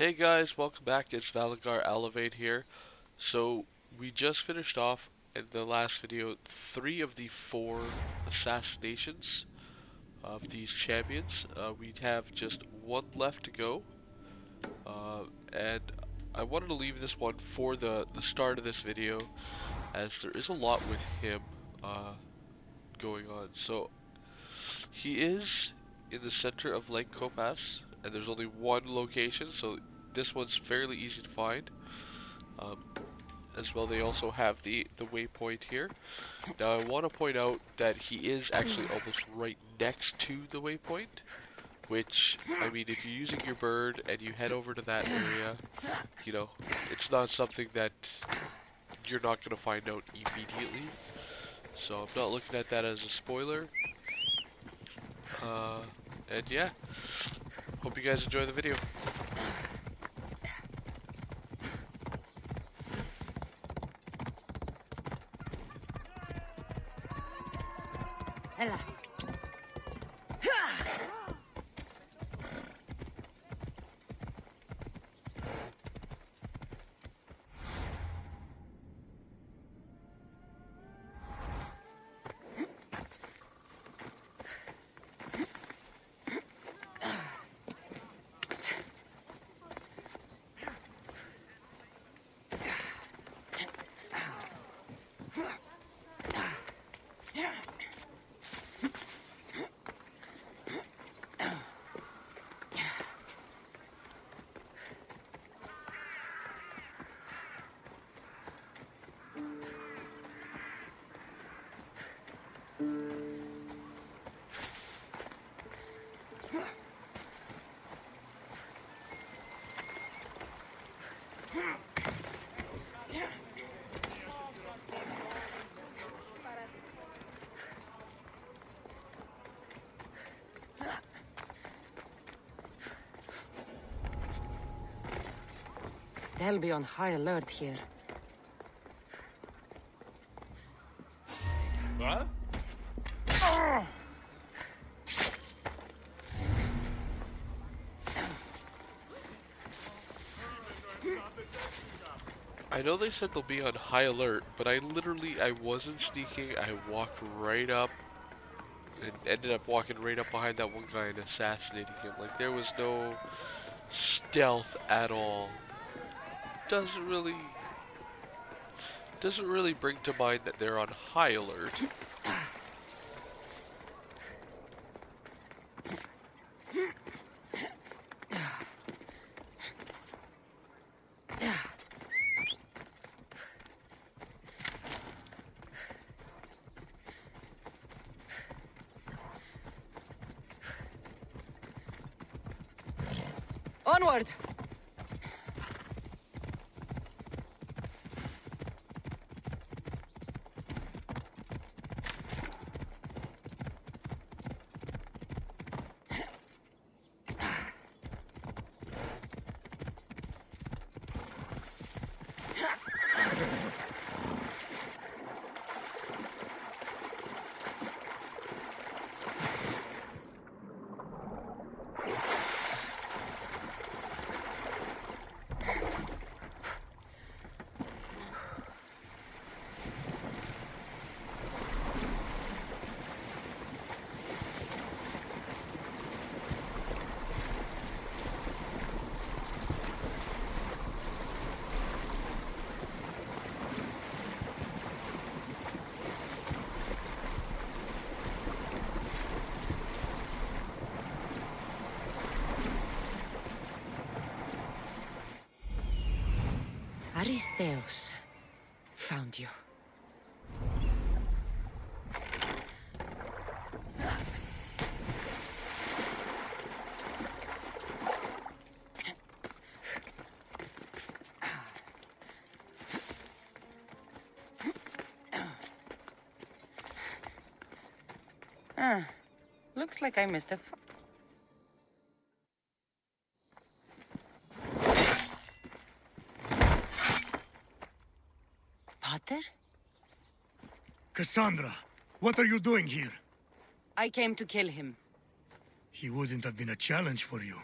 Hey guys, welcome back. It's Valagar Elevate here. So, we just finished off in the last video 3 of the 4 assassinations of these champions. We have just one left to go. And I wanted to leave this one for the start of this video, as there is a lot with him going on. So, he is in the center of Lake Copas, and there's only one location, so this one's fairly easy to find. As well, they also have the waypoint here. Now, I want to point out that he is actually almost right next to the waypoint, which, I mean, if you're using your bird and you head over to that area, you know, it's not something that you're not going to find out immediately. So I'm not looking at that as a spoiler. And yeah, hope you guys enjoy the video. Ella. They'll be on high alert here. What? I know they said they'll be on high alert, but I wasn't sneaking. I walked right up and ended up walking right up behind that one guy and assassinating him. Like, there was no stealth at all. Doesn't really bring to mind that they're on high alert. Onward! Aristeos found you. Looks like I missed a... Pater? Cassandra, what are you doing here? I came to kill him. He wouldn't have been a challenge for you.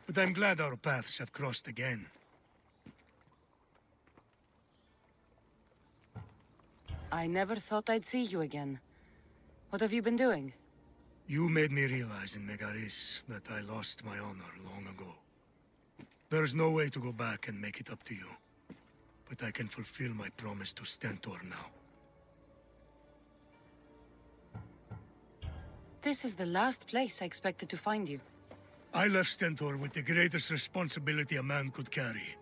But But I'm glad our paths have crossed again. I never thought I'd see you again. What have you been doing? You made me realize in Megaris that I lost my honor long ago. There's no way to go back and make it up to you. But I can fulfill my promise to Stentor now. This is the last place I expected to find you. I left Stentor with the greatest responsibility a man could carry.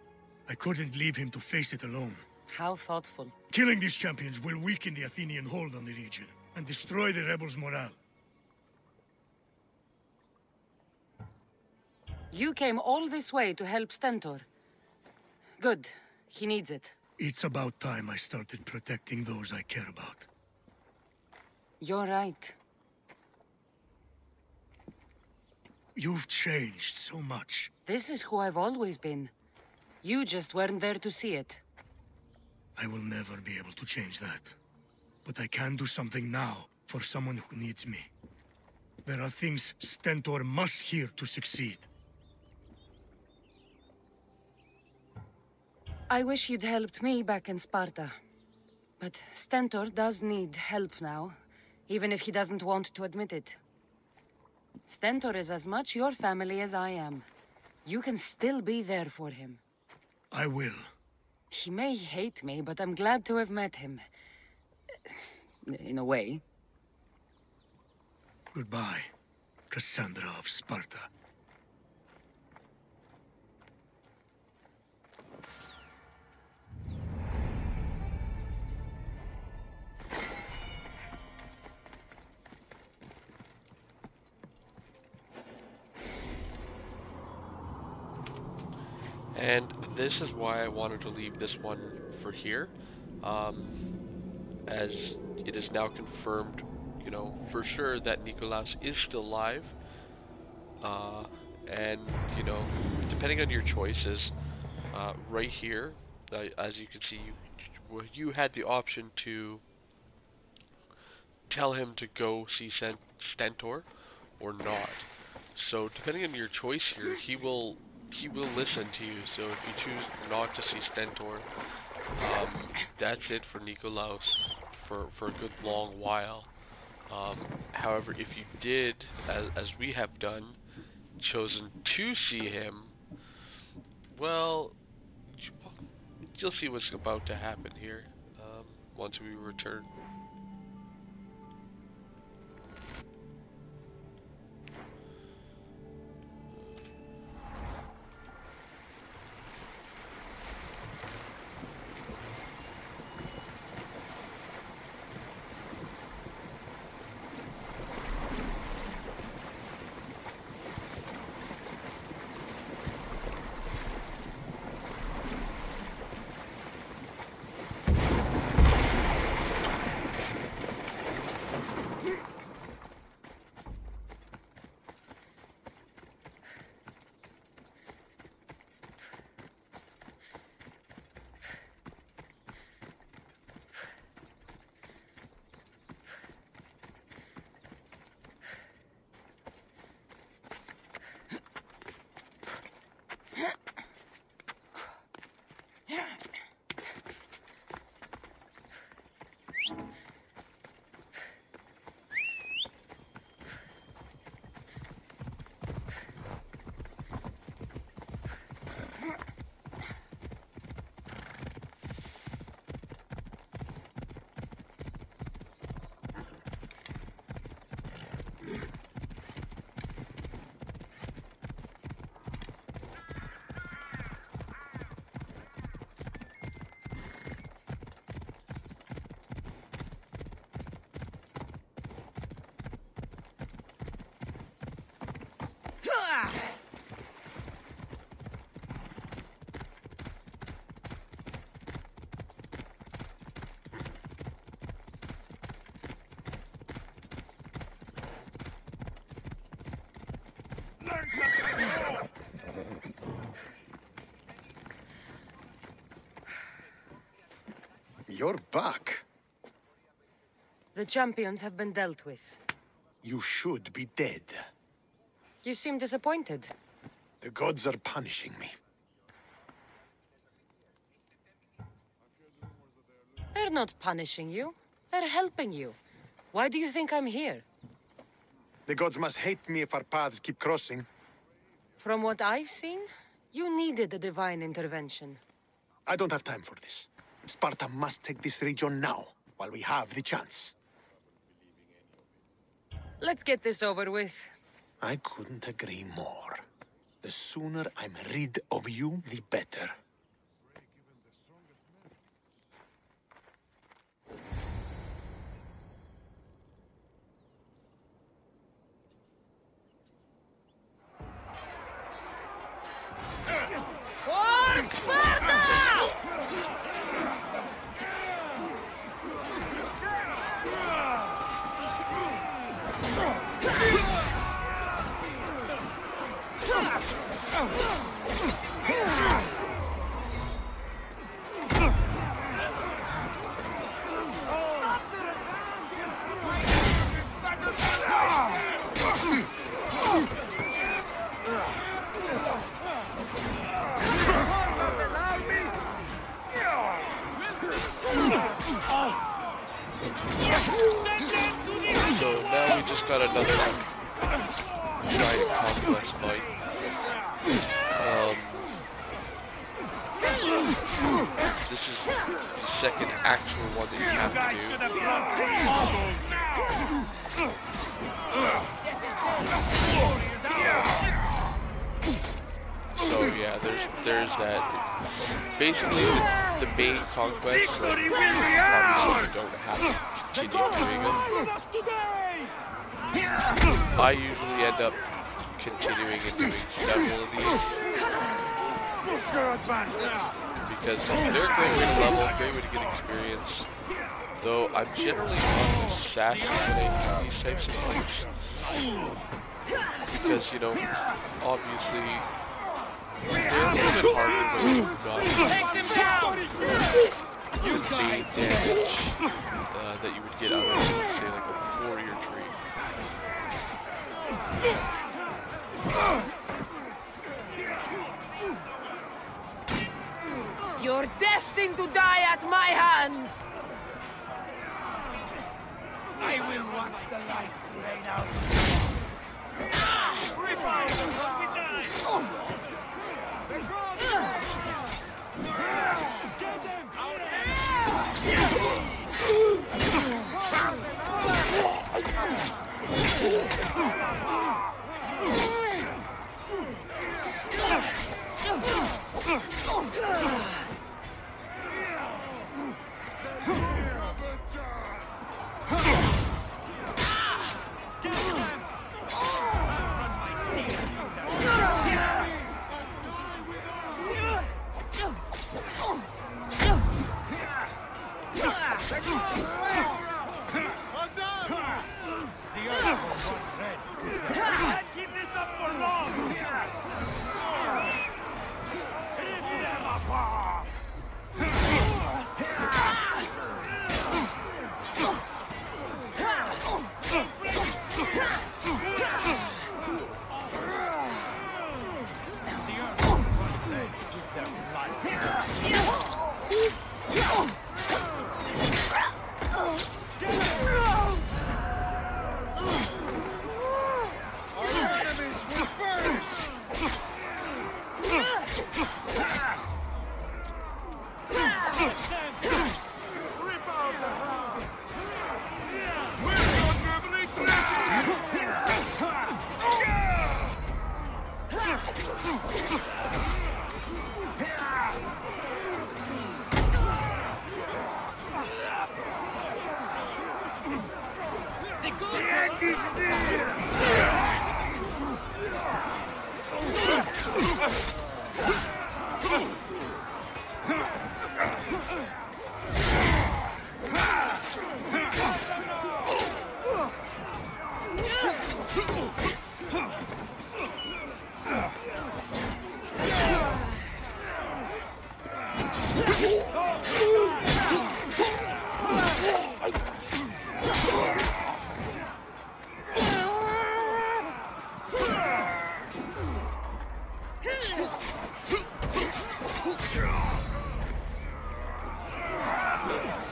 I couldn't leave him to face it alone. How thoughtful. Killing these champions will weaken the Athenian hold on the region and destroy the rebels' morale. You came all this way to help Stentor. Good. He needs it. It's about time I started protecting those I care about. You're right. You've changed so much. This is who I've always been. You just weren't there to see it. I will never be able to change that. But I can do something now for someone who needs me. There are things Stentor must hear to succeed. I wish you'd helped me back in Sparta. But Stentor does need help now, even if he doesn't want to admit it. Stentor is as much your family as I am. You can still be there for him. I will. He may hate me, but I'm glad to have met him. In a way. Goodbye, Cassandra of Sparta. And this is why I wanted to leave this one for here, as it is now confirmed, you know, for sure that Nikolaos is still alive, and, you know, depending on your choices, right here, as you can see, you had the option to tell him to go see Stentor or not. So depending on your choice here, he will listen to you. So if you choose not to see Stentor, that's it for Nikolaos for a good long while. However, if you did, as we have done, chosen to see him, well, you'll see what's about to happen here once we return. You're back. The champions have been dealt with. You should be dead. You seem disappointed. The gods are punishing me. They're not punishing you. They're helping you. Why do you think I'm here? The gods must hate me if our paths keep crossing. From what I've seen, you needed a divine intervention. I don't have time for this. Sparta must take this region now, while we have the chance. Let's get this over with. I couldn't agree more. The sooner I'm rid of you, the better. For Sparta! So now we just got another giant complex fight. This is the second actual one that you have to do. So yeah, there's that. Basically, the main conquest, so obviously you don't have to continue doing them. I usually end up continuing and doing several of these. Because they're a great way to level, great way to get experience. Though I'm generally not sassy when I do these types of fights. Because, you know, obviously they're a little bit harder, but you've got the same damage that you would get out of, say, like a warrior tree. You're destined to die at my hands! I will watch the light rain out. Get them!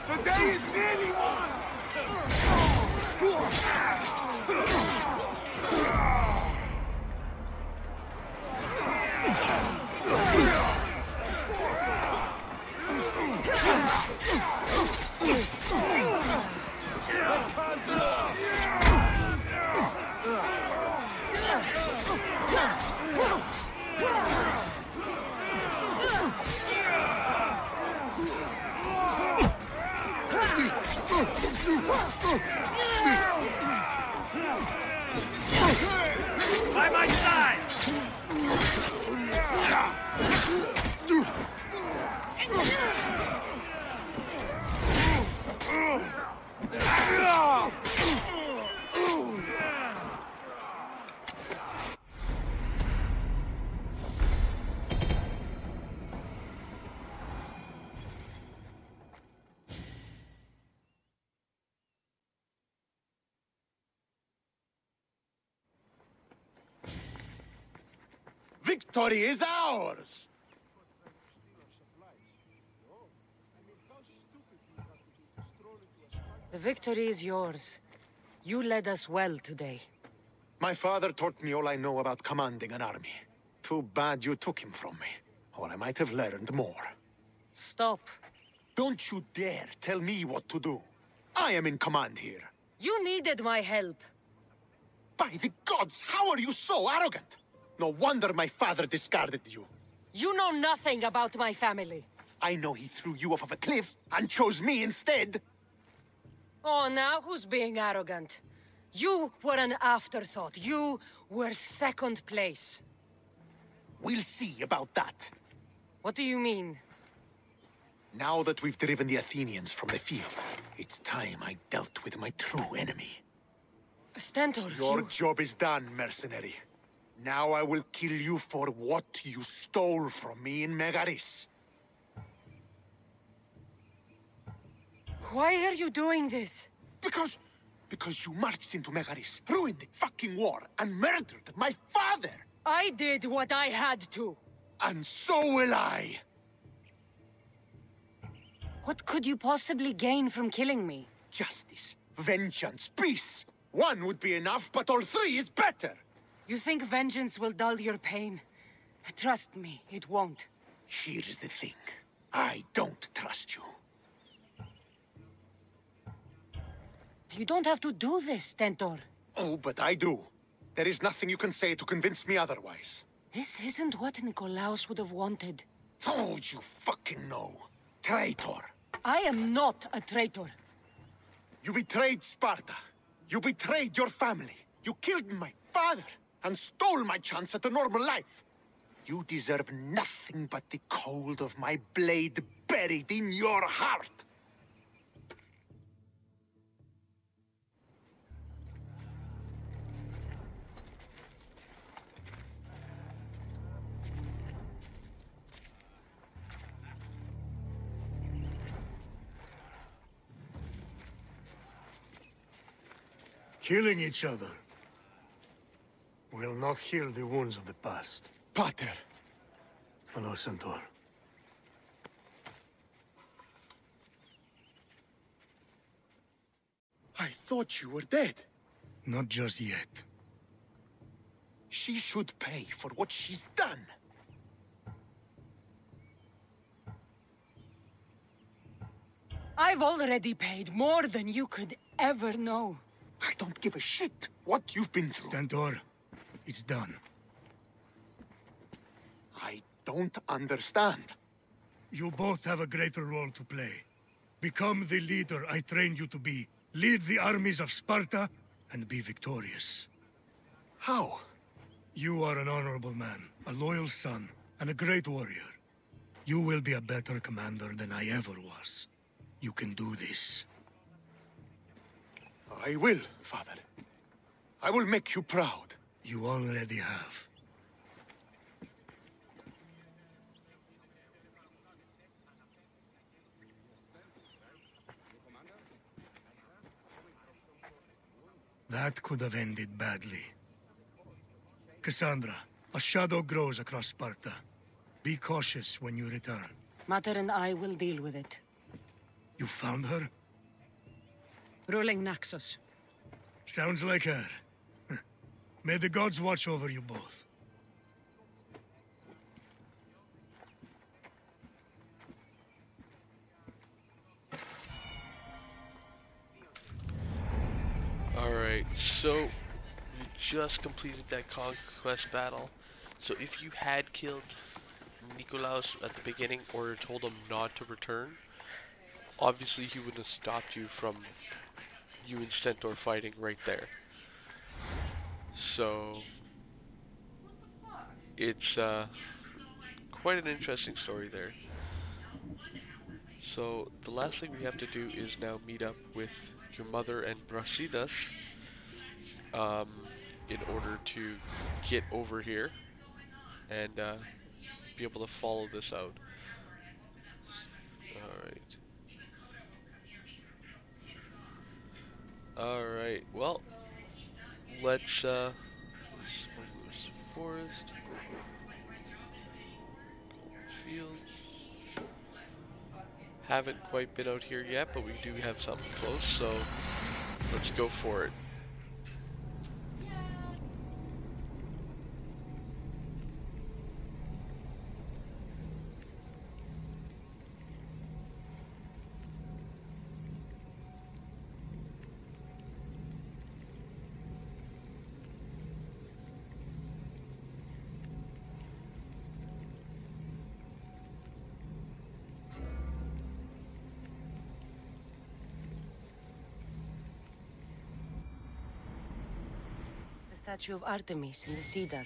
The day is nearly won! By my side! Victory is ours! The victory is yours. You led us well today. My father taught me all I know about commanding an army. Too bad you took him from me, or I might have learned more. Stop. Don't you dare tell me what to do. I am in command here. You needed my help. By the gods, how are you so arrogant? No wonder my father discarded you. You know nothing about my family. I know he threw you off of a cliff and chose me instead. Oh, now who's being arrogant? You were an afterthought. You were second place. We'll see about that. What do you mean? Now that we've driven the Athenians from the field, it's time I dealt with my true enemy. Stentor, Your you... job is done, mercenary. Now I will kill you for what you stole from me in Megaris. Why are you doing this? Because you marched into Megaris, ruined the fucking war, and murdered my father! I did what I had to. And so will I! What could you possibly gain from killing me? Justice, vengeance, peace! One would be enough, but all three is better! You think vengeance will dull your pain? Trust me, it won't. Here's the thing. I don't trust you. You don't have to do this, Stentor. Oh, but I do. There is nothing you can say to convince me otherwise. This isn't what Nikolaos would have wanted. Oh, you fucking know. Traitor. I am not a traitor. You betrayed Sparta. You betrayed your family. You killed my father and stole my chance at a normal life. You deserve nothing but the cold of my blade buried in your heart. Killing each other will not heal the wounds of the past. Pater. Hello, Centaur. I thought you were dead. Not just yet. She should pay for what she's done. I've already paid more than you could ever know. I don't give a shit what you've been through. Stentor, it's done. I don't understand. You both have a greater role to play. Become the leader I trained you to be. Lead the armies of Sparta and be victorious. How? You are an honorable man, a loyal son, and a great warrior. You will be a better commander than I ever was. You can do this. I will, Father. I will make you proud. You already have. That could have ended badly. Cassandra, A shadow grows across Sparta. Be cautious when you return. Mater and I will deal with it. You found her? Ruling Naxos. Sounds like her. May the gods watch over you both. Alright, so you just completed that conquest battle. So if you had killed Nikolaos at the beginning or told him not to return, obviously he wouldn't have stopped you from you and Stentor fighting right there. So it's quite an interesting story there. So the last thing we have to do is now meet up with your mother and Brasidas in order to get over here and be able to follow this out. Alright, well, let's forest, field. Haven't quite been out here yet, but we do have something close, so let's go for it. The statue of Artemis in the cedar.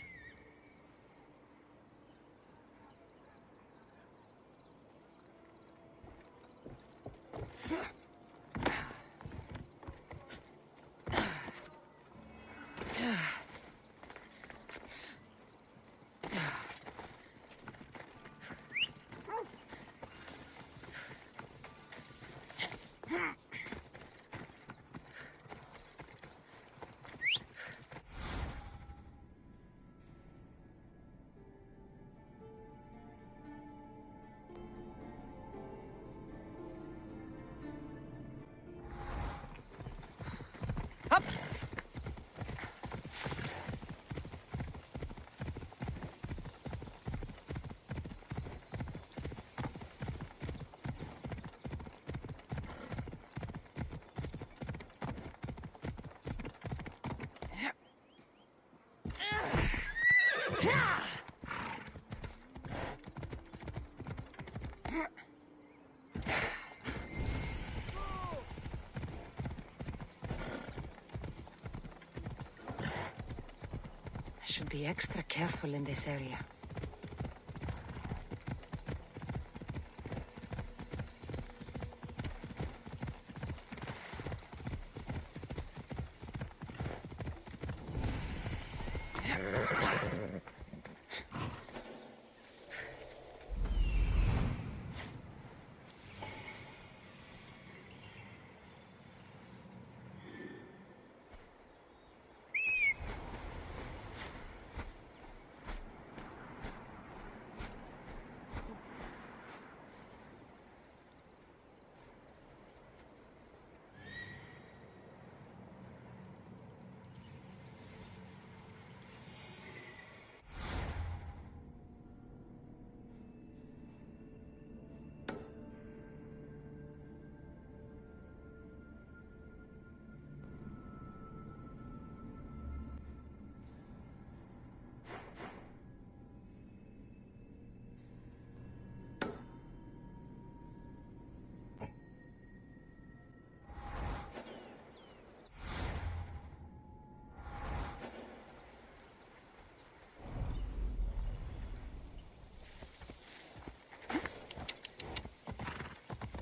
Up! I should be extra careful in this area.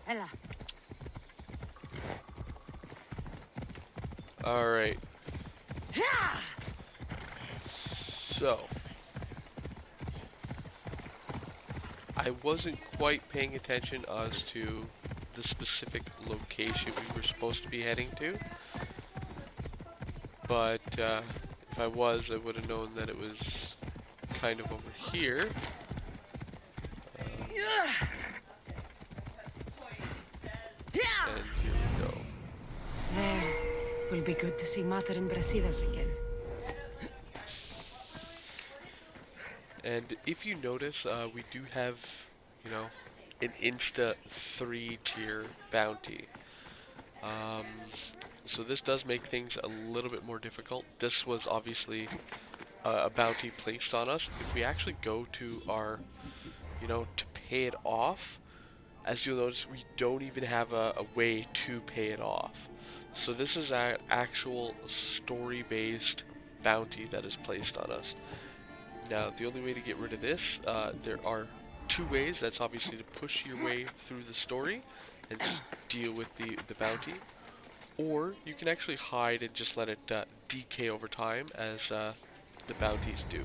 Ella. Alright. So, I wasn't quite paying attention as to the specific location we were supposed to be heading to, but if I was, I would have known that it was kind of over here. And here we go. There. Will be good to see Mater and Brasidas again. And if you notice, we do have, you know, an insta 3-tier bounty. So this does make things a little bit more difficult. This was obviously a bounty placed on us. If we actually go to our, you know, to pay it off, as you'll notice, we don't even have a way to pay it off. So this is an actual story-based bounty that is placed on us. Now, the only way to get rid of this, there are 2 ways. That's obviously to push your way through the story and just deal with the bounty. Or you can actually hide and just let it decay over time as the bounties do.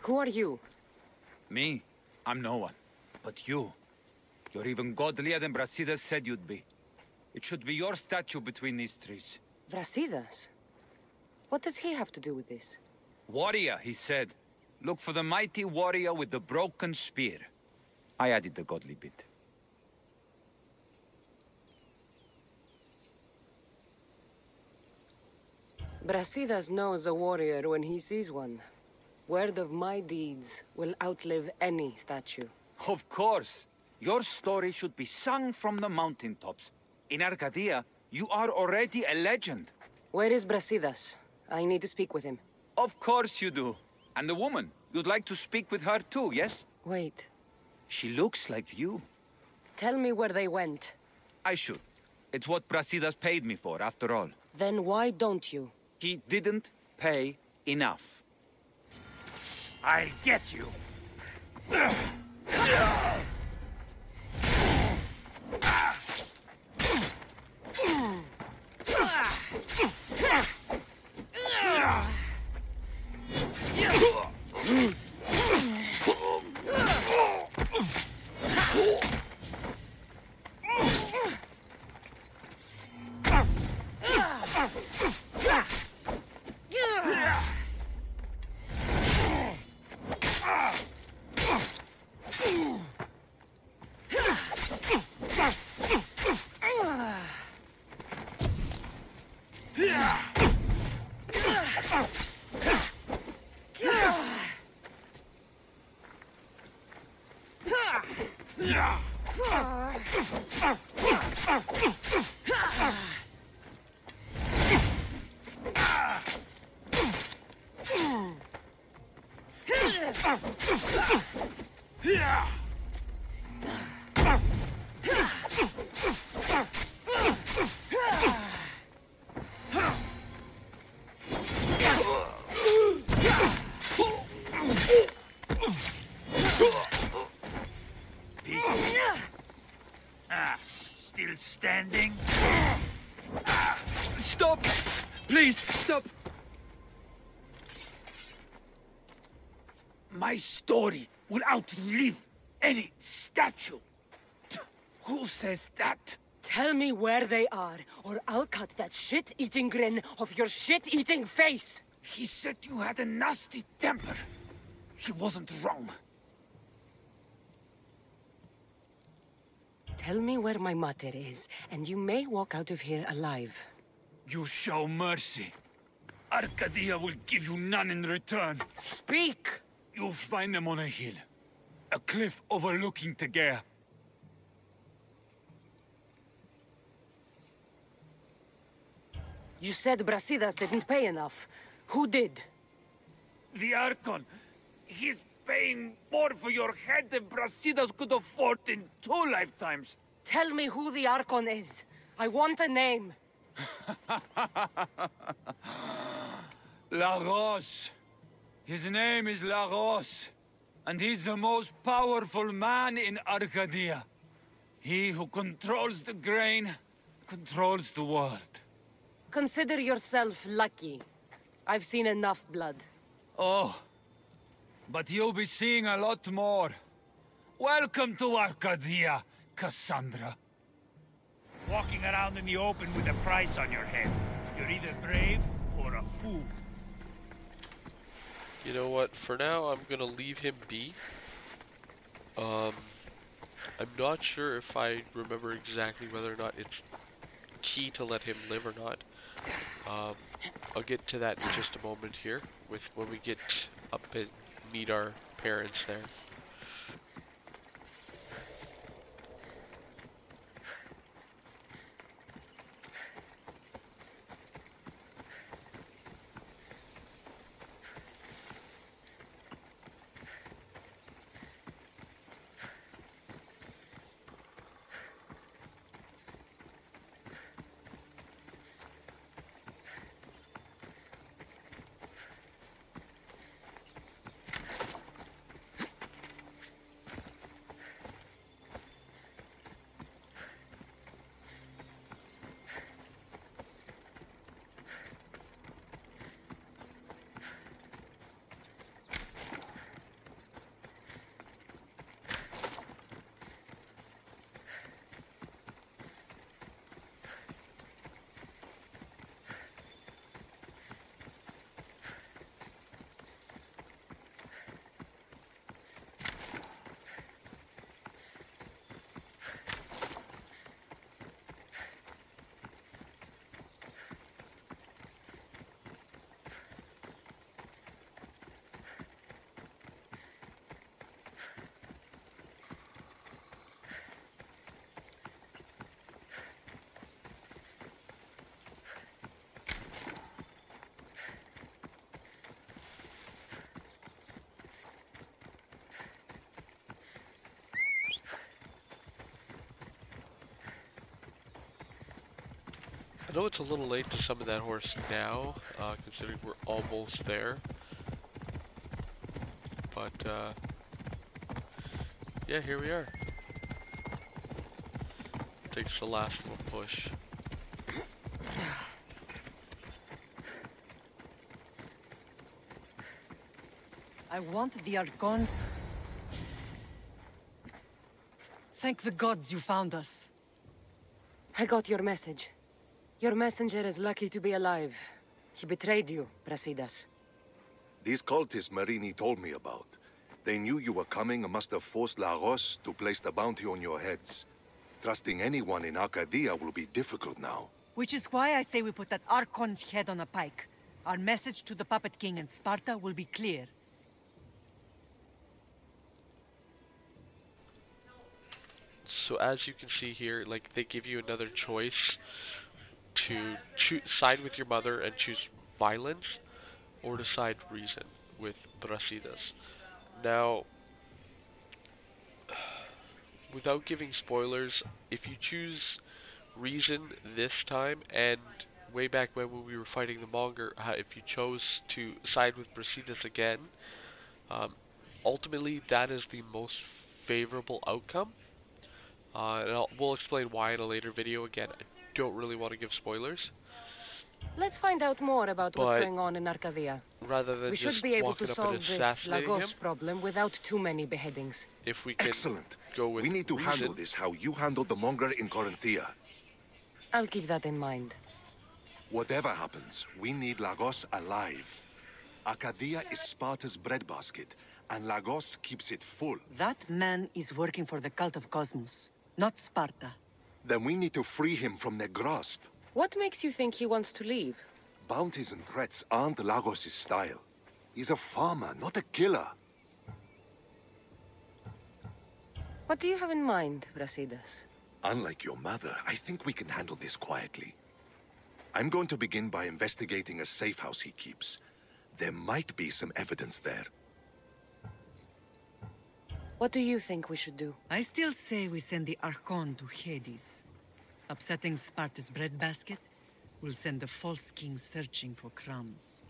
Who are you? Me? I'm no one. But you. You're even godlier than Brasidas said you'd be. It should be your statue between these trees. Brasidas? What does he have to do with this? Warrior, he said. Look for the mighty warrior with the broken spear. I added the godly bit. Brasidas knows a warrior when he sees one. Word of my deeds will outlive any statue. Of course. Your story should be sung from the mountaintops. In Arcadia, you are already a legend. Where is Brasidas? I need to speak with him. Of course you do. And the woman, you'd like to speak with her too, yes? Wait. She looks like you. Tell me where they went. I should. It's what Brasidas paid me for, after all. Then why don't you? He didn't pay enough. I'll get you. Still standing? Stop! Please, stop! My story will outlive any statue. Who says that? Tell me where they are, or I'll cut that shit-eating grin off your shit-eating face! He said you had a nasty temper. He wasn't wrong. Tell me where my mater is, and you may walk out of here alive. You show mercy. Arcadia will give you none in return. Speak! You'll find them on a hill. A cliff overlooking Tegea. You said Brasidas didn't pay enough. Who did? The Archon. He's paying more for your head than Brasidas could afford in 2 lifetimes. Tell me who the Archon is. I want a name. Lagos. His name is Lagos. And he's the most powerful man in Arcadia. He who controls the grain, controls the world. Consider yourself lucky. I've seen enough blood. Oh, but you'll be seeing a lot more. Welcome to Arcadia, Cassandra. Walking around in the open with a price on your head. You're either brave or a fool. You know what? For now, I'm gonna leave him be. I'm not sure if I remember exactly whether or not it's key to let him live or not. I'll get to that in just a moment here, with when we get up and meet our parents there. I know it's a little late to summon that horse now, considering we're almost there. But, yeah, here we are. Takes the last little push. I want the Archon. Thank the gods you found us. I got your message. Your messenger is lucky to be alive. He betrayed you, Brasidas. These cultists Marini told me about. They knew you were coming and must have forced Lagos to place the bounty on your heads. Trusting anyone in Arcadia will be difficult now. Which is why I say we put that Archon's head on a pike. Our message to the Puppet King in Sparta will be clear. So as you can see here, like, they give you another choice to side with your mother and choose violence, or to side reason with Brasidas. Now, without giving spoilers, if you choose reason this time, and way back when we were fighting the Monger, if you chose to side with Brasidas again, ultimately that is the most favorable outcome. And we'll explain why in a later video. Again, I don't really want to give spoilers. Let's find out more about what's going on in Arcadia. Rather than we should be able to solve this Lagos problem without too many beheadings. If we can go with we need to handle this how you handled the Monger in Corinthia. I'll keep that in mind. Whatever happens, we need Lagos alive. Arcadia is Sparta's breadbasket, and Lagos keeps it full. That man is working for the cult of Cosmos, not Sparta. Then we need to free him from their grasp. What makes you think he wants to leave? Bounties and threats aren't Lagos' style. He's a farmer, not a killer. What do you have in mind, Brasidas? Unlike your mother, I think we can handle this quietly. I'm going to begin by investigating a safe house he keeps. There might be some evidence there. What do you think we should do? I still say we send the Archon to Hades. Upsetting Sparta's breadbasket will send the false king searching for crumbs.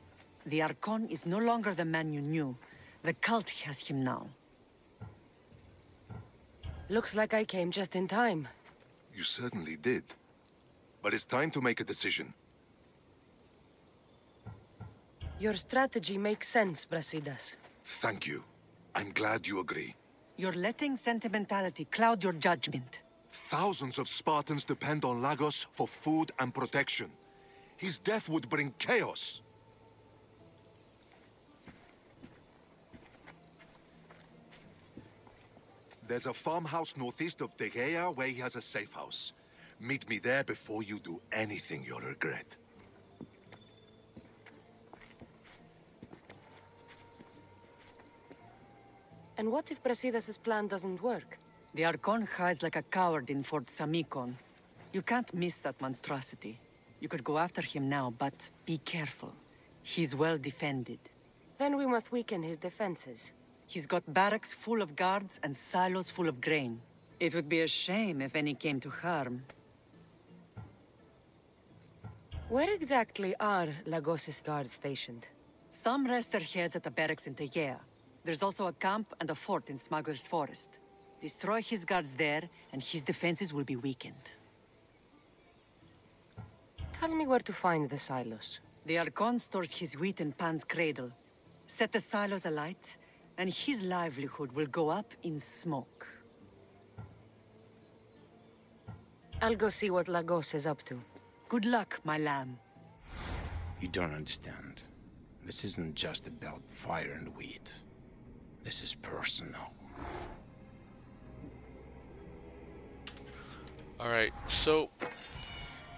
The Archon is no longer the man you knew. The cult has him now. Looks like I came just in time. You certainly did. But it's time to make a decision. Your strategy makes sense, Brasidas. Thank you. I'm glad you agree. You're letting sentimentality cloud your judgment. Thousands of Spartans depend on Lagos for food and protection. His death would bring chaos. there's a farmhouse northeast of De Gea where he has a safe house. Meet me there before you do anything you'll regret. And what if Brasidas' plan doesn't work? The Archon hides like a coward in Fort Samikon. You can't miss that monstrosity. You could go after him now, but be careful. He's well defended. Then we must weaken his defenses. He's got barracks full of guards and silos full of grain. It would be a shame if any came to harm. Where exactly are Lagos' guards stationed? Some rest their heads at the barracks in Tegea. There's also a camp and a fort in Smuggler's Forest. Destroy his guards there, and his defenses will be weakened. Tell me where to find the silos. The Archon stores his wheat in Pan's cradle. Set the silos alight, and his livelihood will go up in smoke. I'll go see what Lagos is up to. Good luck, my lamb. You don't understand. This isn't just about fire and wheat. This is personal. Alright, so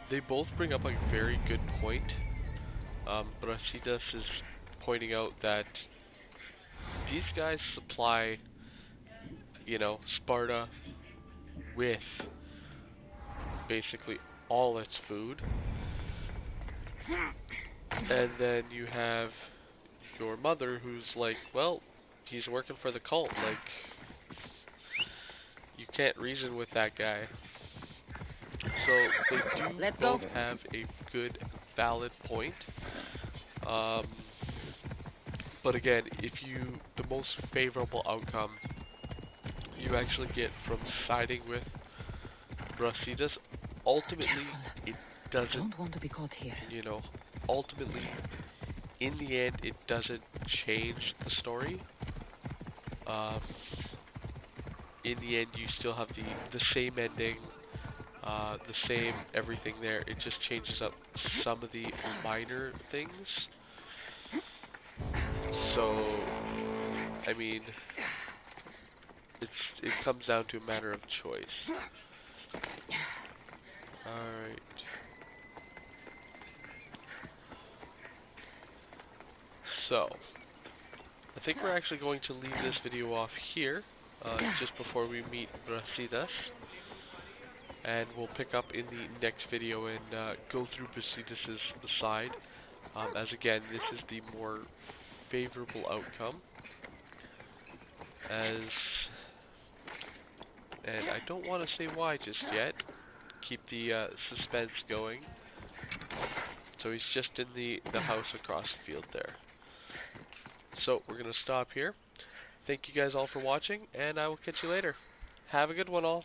they both bring up a very good point. Brasidas is pointing out that these guys supply, you know, Sparta with basically all its food. And then you have your mother who's like, well, he's working for the cult, like, you can't reason with that guy. So they do both have a good, valid point. But again, the most favorable outcome you actually get from siding with Brasidas, ultimately it doesn't. I don't want to be caught here. You know, ultimately, in the end, it doesn't change the story. In the end, you still have the same ending, the same everything there. It just changes up some of the minor things. So, I mean, it comes down to a matter of choice. Alright. So, I think we're actually going to leave this video off here, just before we meet Brasidas. And we'll pick up in the next video and go through Brasidas' side. As again, this is the more favorable outcome. And I don't want to say why just yet. Keep the suspense going. So he's just in the house across the field there. So we're going to stop here. Thank you guys all for watching, and I will catch you later. Have a good one all.